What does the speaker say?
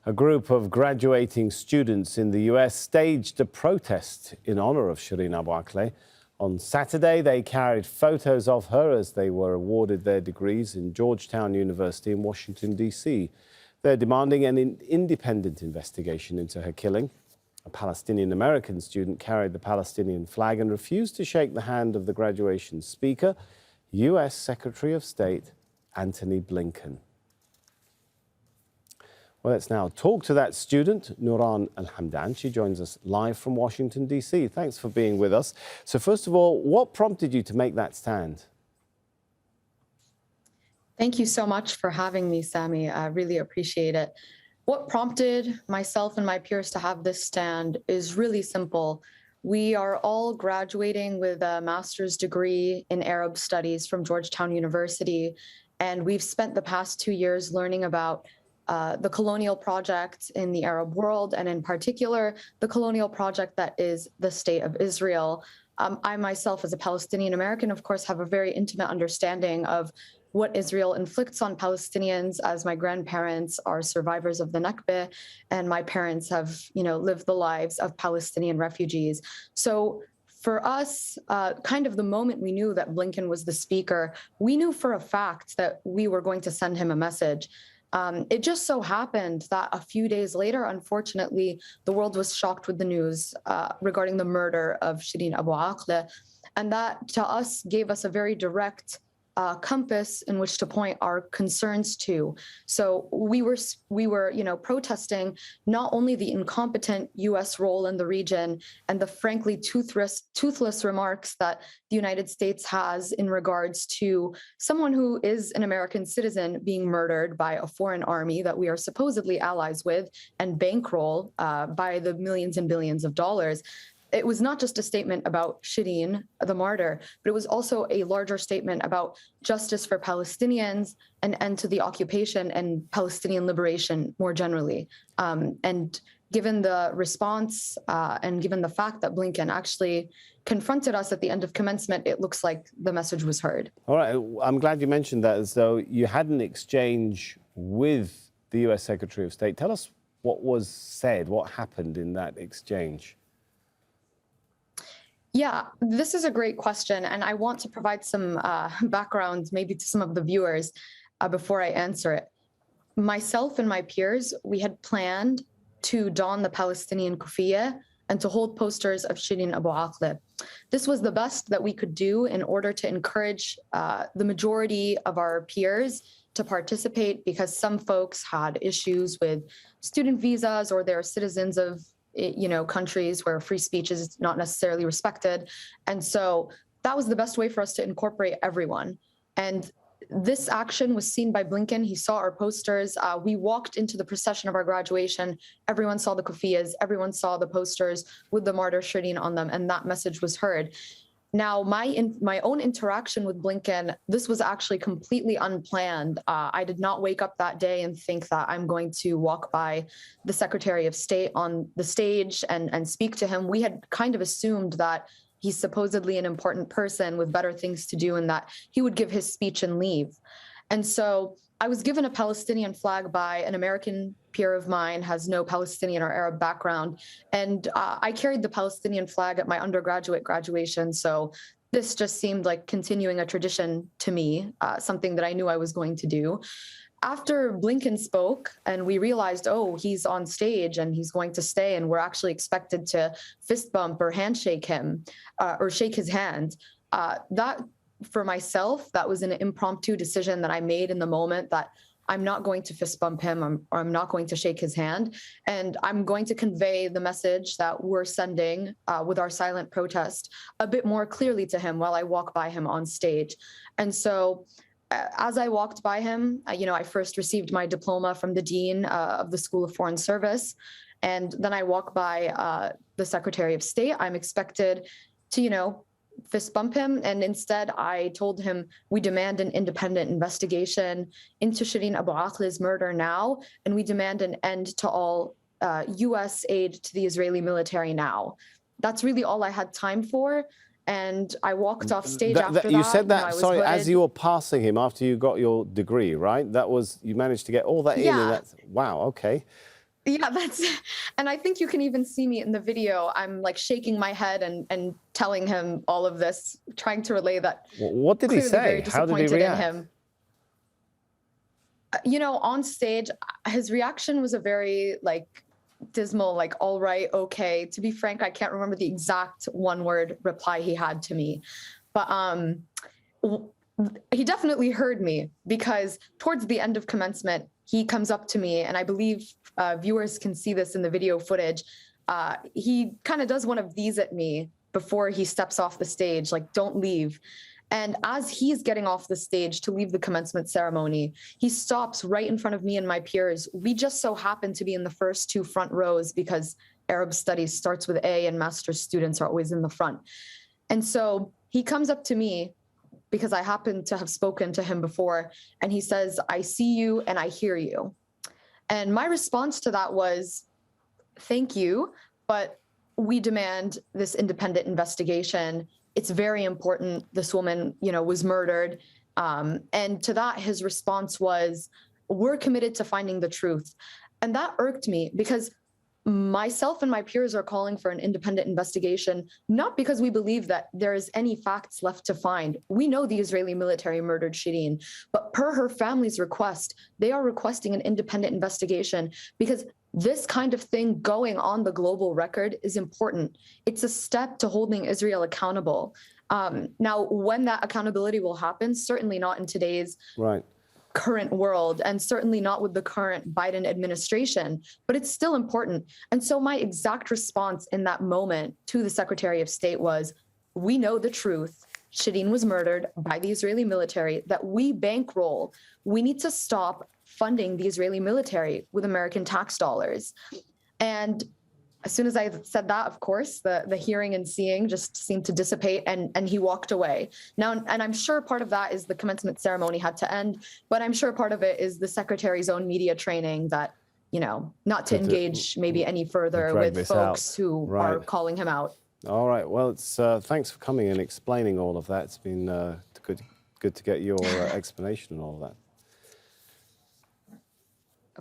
A group of graduating students in the US staged a protest in honor of Shireen Abu Akleh. On Saturday, they carried photos of her as they were awarded their degrees in Georgetown University in Washington, D.C. They're demanding an independent investigation into her killing. A Palestinian-American student carried the Palestinian flag and refused to shake the hand of the graduation speaker, US Secretary of State Antony Blinken. Well, let's now talk to that student, Nooran Alhamdan. She joins us live from Washington, D.C. Thanks for being with us. So first of all, what prompted you to make that stand? Thank you so much for having me, Sammy. I really appreciate it. What prompted myself and my peers to have this stand is really simple. We are all graduating with a master's degree in Arab studies from Georgetown University, and we've spent the past 2 years learning about the colonial project in the Arab world, and in particular, the colonial project that is the State of Israel. I myself, as a Palestinian-American, of course, have a very intimate understanding of what Israel inflicts on Palestinians, as my grandparents are survivors of the Nakba, and my parents have, lived the lives of Palestinian refugees. So for us, kind of the moment we knew that Blinken was the speaker, we knew for a fact that we were going to send him a message. It just so happened that a few days later, unfortunately, the world was shocked with the news regarding the murder of Shireen Abu Akleh. And that, to us, gave us a very direct compass in which to point our concerns to. So we were, protesting not only the incompetent U.S. role in the region and the frankly toothless remarks that the United States has in regards to someone who is an American citizen being murdered by a foreign army that we are supposedly allies with and bankroll by the millions and billions of dollars. It was not just a statement about Shireen, the martyr, but it was also a larger statement about justice for Palestinians, an end to the occupation, and Palestinian liberation more generally. And given the response and given the fact that Blinken actually confronted us at the end of commencement, it looks like the message was heard. All right, I'm glad you mentioned that, as though you had an exchange with the US Secretary of State. Tell us what was said, what happened in that exchange. Yeah, this is a great question, and I want to provide some background maybe to some of the viewers before I answer it. Myself and my peers, we had planned to don the Palestinian kufiya and to hold posters of Shireen Abu Akleh. This was the best that we could do in order to encourage the majority of our peers to participate, because some folks had issues with student visas or they're citizens of countries where free speech is not necessarily respected. And so that was the best way for us to incorporate everyone. And this action was seen by Blinken. He saw our posters. We walked into the procession of our graduation. Everyone saw the kufiyas. Everyone saw the posters with the martyr Shireen on them, and that message was heard. Now, my own interaction with Blinken, this was actually completely unplanned. I did not wake up that day and think that I'm going to walk by the Secretary of State on the stage and speak to him. We had kind of assumed that he's supposedly an important person with better things to do and that he would give his speech and leave. And so I was given a Palestinian flag by an American peer of mine, has no Palestinian or Arab background. And I carried the Palestinian flag at my undergraduate graduation. So this just seemed like continuing a tradition to me, something that I knew I was going to do. After Blinken spoke and we realized, oh, he's on stage and he's going to stay, and we're actually expected to fist bump or handshake him or shake his hand, that for myself, that was an impromptu decision that I made in the moment, that I'm not going to fist bump him or I'm not going to shake his hand. And I'm going to convey the message that we're sending with our silent protest a bit more clearly to him while I walk by him on stage. And so as I walked by him, I first received my diploma from the dean of the School of Foreign Service. And then I walk by the Secretary of State. I'm expected to, fist bump him, and instead I told him we demand an independent investigation into Shireen Abu Akleh's murder now, and we demand an end to all U.S. aid to the Israeli military now. That's really all I had time for, and I walked off stage after that. You said that, sorry, as you were passing him after you got your degree, right? That was, you managed to get all that in, and that's, wow, okay. Yeah, and I think you can even see me in the video. I'm like shaking my head and telling him all of this, trying to relay that. What did he Clearly very say? How did he disappointed in react? him. You know, on stage, his reaction was a very like dismal, like, all right, okay. To be frank, I can't remember the exact one-word reply he had to me, but he definitely heard me, because towards the end of commencement, he comes up to me, and I believe viewers can see this in the video footage. He kind of does one of these at me before he steps off the stage, like, don't leave. And as he's getting off the stage to leave the commencement ceremony, he stops right in front of me and my peers. We just so happen to be in the first two front rows because Arab studies starts with A and master's students are always in the front. And so he comes up to me, because I happen to have spoken to him before, and he says, "I see you and I hear you." And my response to that was, "Thank you, but we demand this independent investigation. It's very important. This woman, you know, was murdered." And to that, his response was, "We're committed to finding the truth." And that irked me, because myself and my peers are calling for an independent investigation, not because we believe that there is any facts left to find. We know the Israeli military murdered Shireen, but per her family's request, they are requesting an independent investigation because this kind of thing going on the global record is important. It's a step to holding Israel accountable. Now, when that accountability will happen, certainly not in today's current world, and certainly not with the current Biden administration, but it's still important. And so my exact response in that moment to the Secretary of State was, "We know the truth. Shireen was murdered by the Israeli military that we bankroll. We need to stop funding the Israeli military with American tax dollars." And as soon as I said that, of course, the hearing and seeing just seemed to dissipate, and he walked away. Now, and I'm sure part of that is the commencement ceremony had to end, but I'm sure part of it is the secretary's own media training that, you know, not to engage maybe any further with folks who are calling him out. All right. Well, it's thanks for coming and explaining all of that. It's been good to get your explanation and all of that.